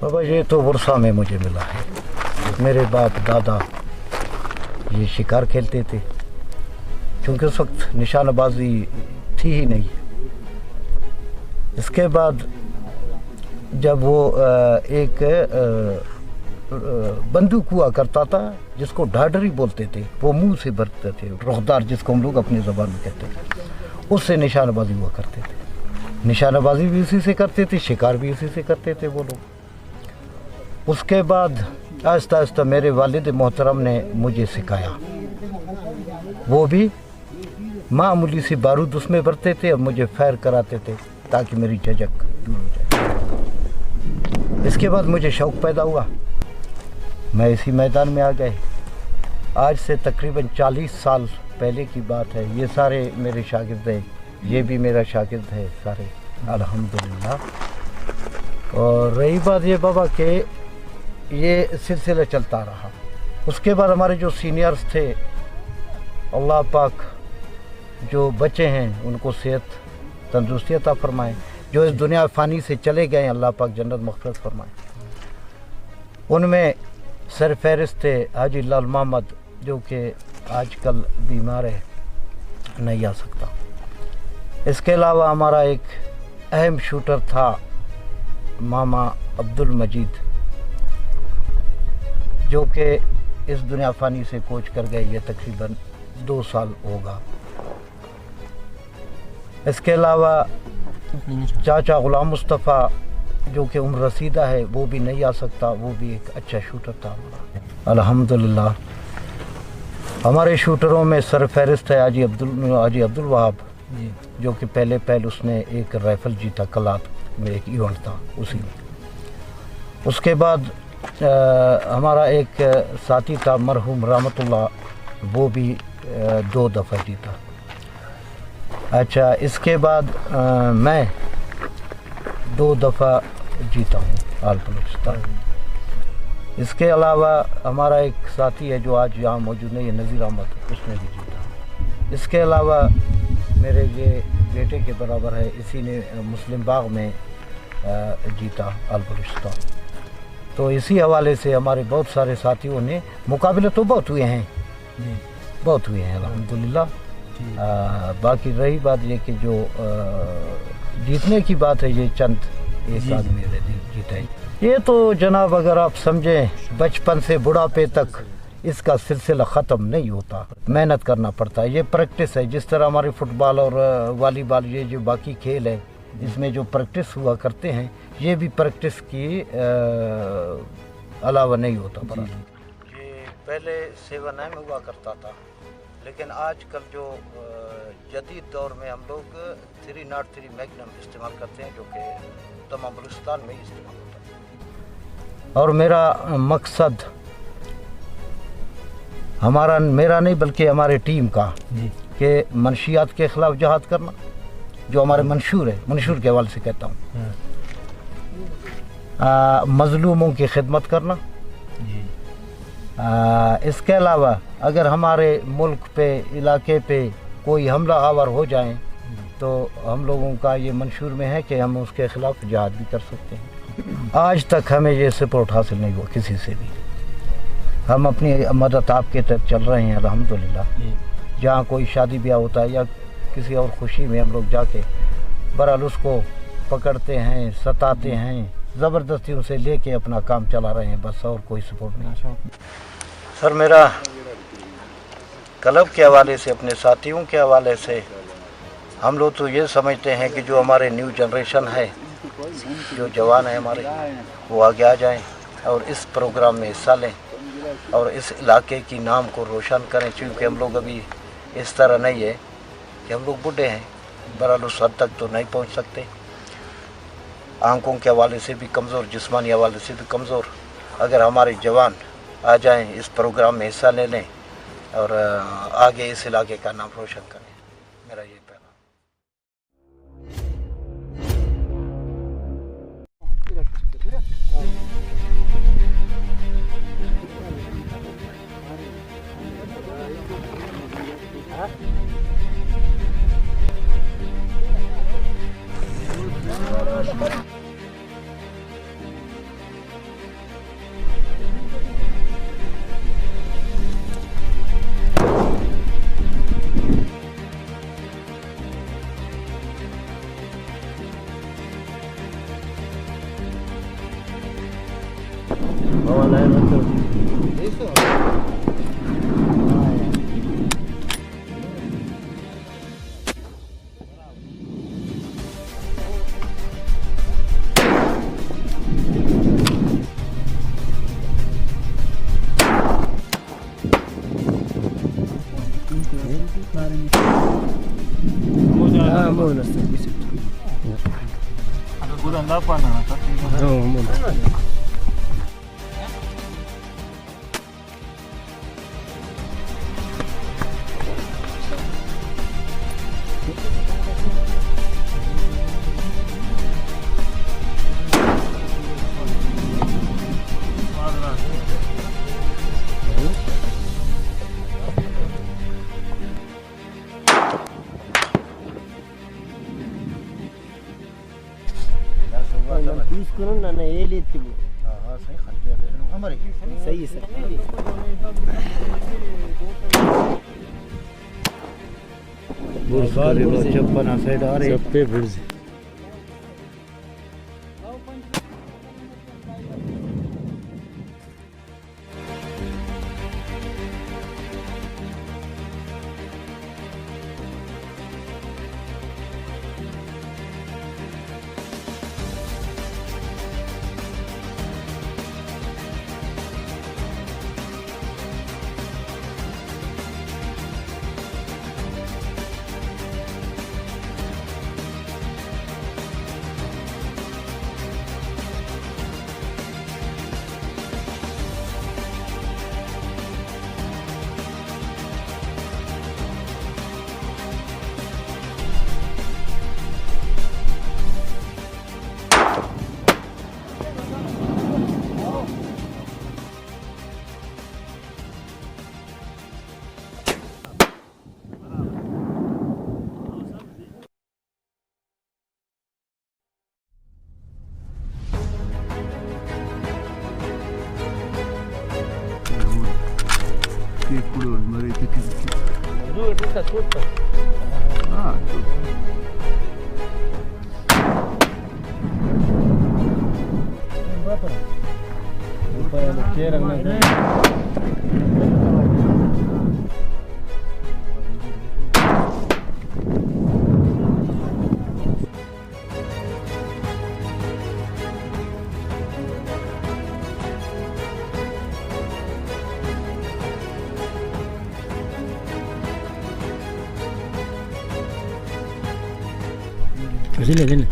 बाबा ये तो वर्षा में मुझे मिला है। मेरे बाप दादा ये शिकार खेलते थे, क्योंकि उस वक्त निशानबाजी थी ही नहीं। इसके बाद जब वो एक बंदूक हुआ करता था जिसको ढाडरी बोलते थे, वो मुंह से भरते थे, रोहदार जिसको हम लोग अपनी ज़बान में कहते थे, उससे निशानबाजी हुआ करते थे। निशानबाजी भी उसी से करते थे, शिकार भी उसी से करते थे वो लोग। उसके बाद आहिस्ता आहिस्ता मेरे वालिद मोहतरम ने मुझे सिखाया, वो भी मामूली सी बारूद उसमें भरते थे और मुझे फायर कराते थे ताकि मेरी झिझक दूर हो जाए। इसके बाद मुझे शौक़ पैदा हुआ, मैं इसी मैदान में आ गए। आज से तकरीबन 40 साल पहले की बात है। ये सारे मेरे शागिर्द हैं, ये भी मेरा शागिर्द है सारे, अल्हम्दुलिल्लाह। और रही बात ये बाबा के ये सिलसिला चलता रहा। उसके बाद हमारे जो सीनियर्स थे, अल्लाह पाक जो बच्चे हैं उनको सेहत तंदुरुस्ती अता फरमाए, जो इस दुनिया फ़ानी से चले गए अल्लाह पाक जन्नत मग़फ़िरत फरमाए। उनमें सर फहरिस्त थे हाजी लाल मोहम्मद, जो कि आजकल बीमार है, नहीं आ सकता। इसके अलावा हमारा एक अहम शूटर था मामा अब्दुल मजीद, जो कि इस दुनिया फ़ानी से कोच कर गए, ये तकरीबन 2 साल होगा। इसके अलावा चाचा ग़ुलाम मुस्तफ़ा, जो कि उम्र रसीदा है, वो भी नहीं आ सकता, वो भी एक अच्छा शूटर था हमारा, अल्हम्दुलिल्लाह। हमारे शूटरों में सर फहरिस्त है हाजी अब्दुल वहाब, जो कि पहले उसने एक राइफ़ल जीता, कलात में एक इवेंट था उसी में। उसके बाद हमारा एक साथी था मरहूम रहमतुल्लाह, वो भी 2 दफ़ा जीता। अच्छा, इसके बाद मैं 2 दफ़ा जीता हूँ आल बलूचिस्तान। इसके अलावा हमारा एक साथी है जो आज यहाँ मौजूद नहीं है, नज़ीर अहमद, उसने भी जीता। इसके अलावा मेरे ये बेटे के बराबर है, इसी ने मुस्लिम बाग में जीता आल बलूचिस्तान। तो इसी हवाले से हमारे बहुत सारे साथियों ने मुकाबले तो बहुत हुए हैं, बहुत हुए हैं अल्हम्दुलिल्लाह। बाकी रही बात ये कि जो जीतने की बात है, ये चंद एक आदमी जीता है। ये तो जनाब अगर आप समझें बचपन से बुढ़ापे तक इसका सिलसिला ख़त्म नहीं होता, मेहनत करना पड़ता है, ये प्रैक्टिस है। जिस तरह हमारे फुटबॉल और वॉलीबॉल, ये जो बाकी खेल है, इसमें जो प्रैक्टिस हुआ करते हैं, ये भी प्रैक्टिस की अलावा नहीं होता। पर ये पहले 7 में हुआ करता था, लेकिन आजकल जो जदीद दौर में हम लोग 303 मैग्नम इस्तेमाल करते हैं, जो कि तमाम बलूचिस्तान में ही इस्तेमाल होता है। और मेरा मकसद मेरा नहीं बल्कि हमारे टीम का कि मनशियात के ख़िलाफ़ जहाद करना, जो हमारे मंशूर है, मंशूर के हवाले से कहता हूँ, मज़लूमों की खिदमत करना। इसके अलावा अगर हमारे मुल्क पे, इलाके पे कोई हमला आवर हो जाए, तो हम लोगों का ये मंशूर में है कि हम उसके ख़िलाफ़ जहाद भी कर सकते हैं। आज तक हमें ये सपोर्ट हासिल नहीं हुआ किसी से भी। हम अपनी मदद आपके तक चल रहे हैं अल्हम्दुलिल्लाह। जहाँ कोई शादी ब्याह होता है या किसी और खुशी में हम लोग जाके बहरहाल उसको पकड़ते हैं, सताते हैं, ज़बरदस्ती उसे लेके अपना काम चला रहे हैं, बस, और कोई सपोर्ट नहीं। सर, मेरा क्लब के हवाले से, अपने साथियों के हवाले से, हम लोग तो ये समझते हैं कि जो हमारे न्यू जनरेशन है, जो जवान है हमारे, वो आगे आ जाएं और इस प्रोग्राम में हिस्सा लें और इस इलाके की नाम को रोशन करें। क्योंकि हम लोग अभी इस तरह नहीं है कि हम लोग बूढ़े हैं, बहरहाल उस हद तक तो नहीं पहुंच सकते, आंखों के हवाले से भी कमज़ोर, जिस्मानी हवाले से भी कमज़ोर। अगर हमारे जवान आ जाएं, इस प्रोग्राम में हिस्सा ले लें और आगे इस इलाके का नाम रोशन करें, मेरा ये पैगाम। తీసుకుని నన్ను ఏలెత్తి సही है सर चप्पन साइड आ रही सब पे बुर्ज Sini.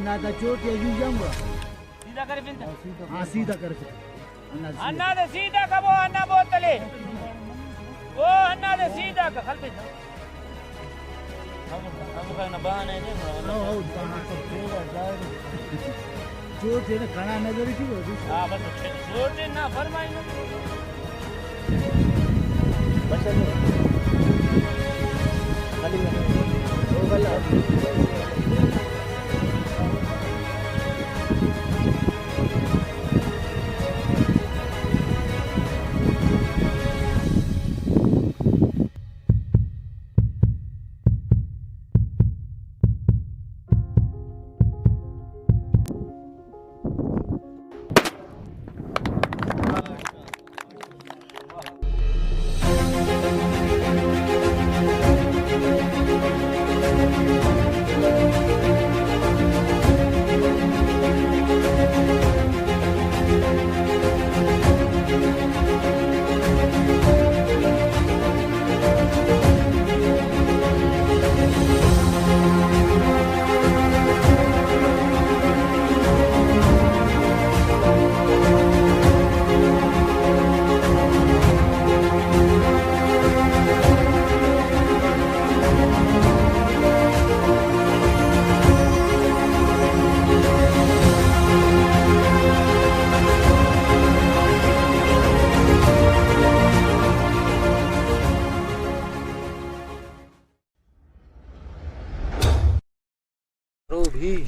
अन्ना चोट या यूं जाऊंगा सीधा कर फिर हाँ सीधा कर अन्ना दे सीधा का वो अन्ना बोतले वो अन्ना दे सीधा का खल पे हम का ना बहाने दे चोट है ना खाना नजर ही हो हां बस चोट ना फरमाई ना बस खाली वो वाला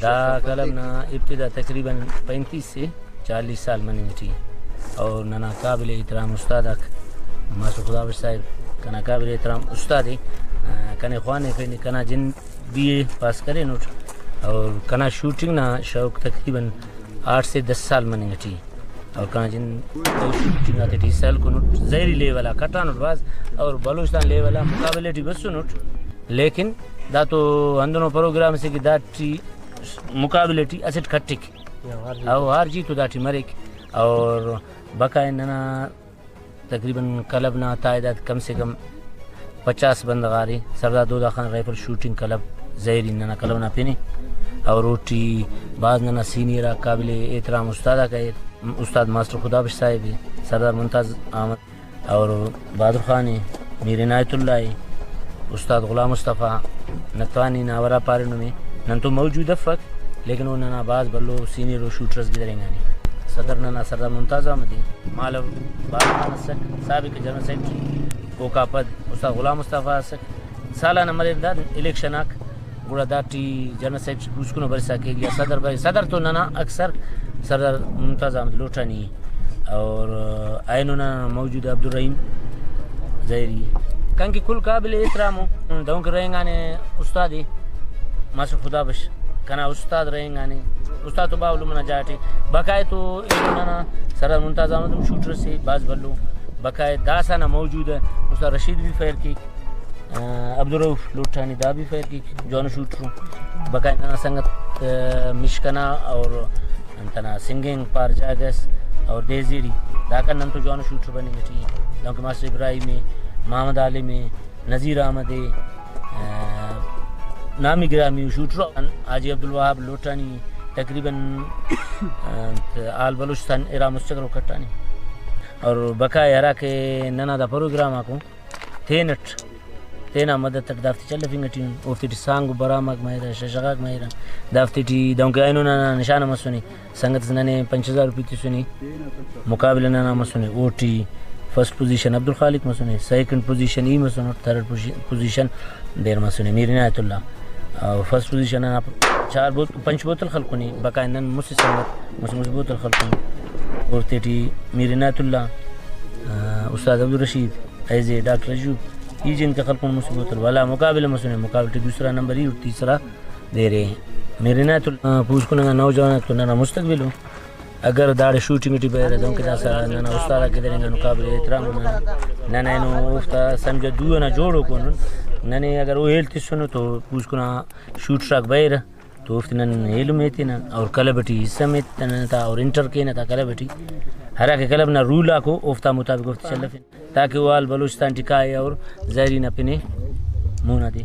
دا کلب نا ابتدا تقریباً 35 سے 40 سال منی تھی اور ننا قابل احترام استاد ماسو خدا بخش صاحب کنا قابل احترام استاد کنے خوانے کنے کنا جن بی اے پاس کرے نوٹ اور کنا شوٹنگ نا شوق تقریباً 8 سے 10 سال منی تھی اور کنا جن شوٹنگ آتے تھی سال کو نوٹ زہری لیولا کٹا نوٹ باز اور بلوچستان لیولا مقابلے تھی بس نوٹ لیکن دا تو اندنوں پروگرام سے کہ دا ٹی مقابلے تھی اسٹ کھٹک او ہار جی تو دا ٹی مریک اور بقائے ننا تقریباً کلب نا تعداد کم سے کم 50 بندغاری سردار دودہ خان رائفل شوٹنگ کلب زہری ننا کلب نا پینے اور اوٹی بعض ننا سینئر قابل احترام استادہ کا استاد ماسٹر خدا بخش صاحب سردار ممتاز احمد اور بہادر خان میر عنایت اللہ استاد غلام مصطفیٰ نتوانی ناورا پارنو میں نن تو موجود فق لیکن وہ ننا بعض بلو سینئر شوٹرز گزریں گانی صدر ننا سردار ممتاز احمد مالو بہادر خان سک سابق جنرل سیکرٹری کوکا پد استاد غلام مصطفیٰ سک سالانہ مرداد الیکشن آک گوڑا داٹی جنرل سیکرٹری پوچھکونو برسا کے گیا صدر بھائی صدر تو ننا اکثر سردار ممتاز احمد لوٹانی اور آئینو ننا موجود عبدالرحیم زہری کن کی کل قابل احترام ہوں دوں کے رہیں گانے استادی ماسٹر خدا بخش کنا استاد رہیں گانے استاد تو باولو منا جاٹی بقائے تو انہوں سردار ممتاز احمد شوٹر سے باز بلو بقائے داسانہ موجود ہے استاد رشید بھی فیر کی عبدالرؤف لوٹانی دا بھی فیر کی جون شوٹر بقائے ننا سنگت مشکنا اور انتنا سنگنگ پار جاگس اور دیزیری دا کن نن تو جون شوٹر بنی گٹی دوں کے ماسٹر ابراہیم محمد عالم نذیر احمد نامی گرامی شوٹر حاجی عبدالوہاب لوٹانی تقریباً آل بلوچستان ایرا مستقر کٹانی اور بقائے ہرا کے ننا دا پروگرام آکوں تینٹ تینا مدد تک دافتی چل فنگٹی اوفتی ٹی سانگو برامک مہیرہ ششغاک مہیرہ دافتی ٹی دوں کے آئینو ننا نشانہ مسونی سنگت ننے 5000 روپی تی سنی مقابل ننا مسونی اوٹی فرسٹ پوزیشن عبدالخالق مسونی سیکنڈ پوزیشن ای مسونی تھرڈ پوزیشن دیر مسونی میر عنایت اللہ اور فرسٹ پوزیشن 5 بوتل خلقونی بقائے نن مسی سنگت مسی بوتل خلقونی اور تیٹی میر عنایت اللہ استاد عبدالرشید ایزے ڈاکٹر ایوب یہ جن کے خلقون مسی بوتل والا مقابل مسونی مقابل دوسرا نمبر ہی اور تیسرا دے رہے ہیں میر عنایت اللہ پوچھ کو نگا نوجوان تو ننا مستقبل ہو اگر داڑ شوٹنگ ٹی بہر دوں کہ داسا ننا استاد کے درنگا قابل احترام ننا نو افتا سمجھ دو نہ جوڑو کو ننے اگر وہ ہیلتی سنو تو پوچھ کو نہ شوٹ ٹرک بہر تو افت نن علم ایتی نا اور کلبٹی حصہ میں تا اور انٹر کے نا تا کلبٹی ہرا کے کلب نہ رولا کو افتا مطابق افت چلفن تاکہ وہ آل بلوچستان ٹکائے اور زہری نہ پنے منہ نہ دے